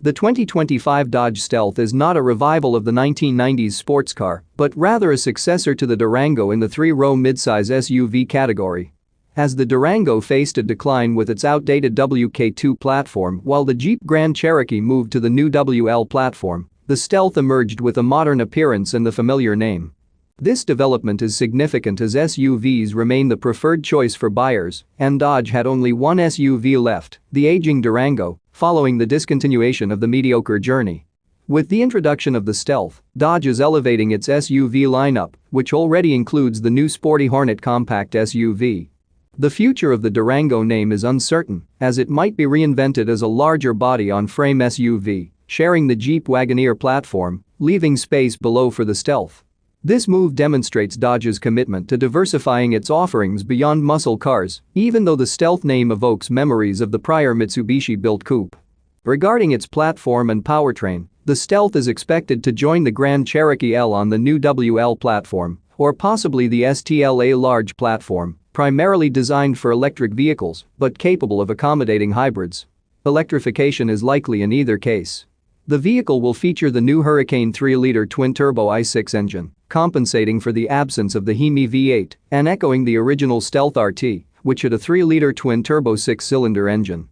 The 2025 Dodge Stealth is not a revival of the 1990s sports car, but rather a successor to the Durango in the three-row midsize SUV category. As the Durango faced a decline with its outdated WK2 platform while the Jeep Grand Cherokee moved to the new WL platform, the Stealth emerged with a modern appearance and the familiar name. This development is significant as SUVs remain the preferred choice for buyers, and Dodge had only one SUV left, the aging Durango, following the discontinuation of the mediocre Journey. With the introduction of the Stealth, Dodge is elevating its SUV lineup, which already includes the new sporty Hornet compact SUV. The future of the Durango name is uncertain, as it might be reinvented as a larger body-on-frame SUV, sharing the Jeep Wagoneer platform, leaving space below for the Stealth. This move demonstrates Dodge's commitment to diversifying its offerings beyond muscle cars, even though the Stealth name evokes memories of the prior Mitsubishi-built coupe. Regarding its platform and powertrain, the Stealth is expected to join the Grand Cherokee L on the new WL platform, or possibly the STLA Large platform, primarily designed for electric vehicles but capable of accommodating hybrids. Electrification is likely in either case. The vehicle will feature the new Hurricane 3-liter twin-turbo i6 engine, compensating for the absence of the Hemi V-8 and echoing the original Stealth RT, which had a 3-liter twin-turbo 6-cylinder engine.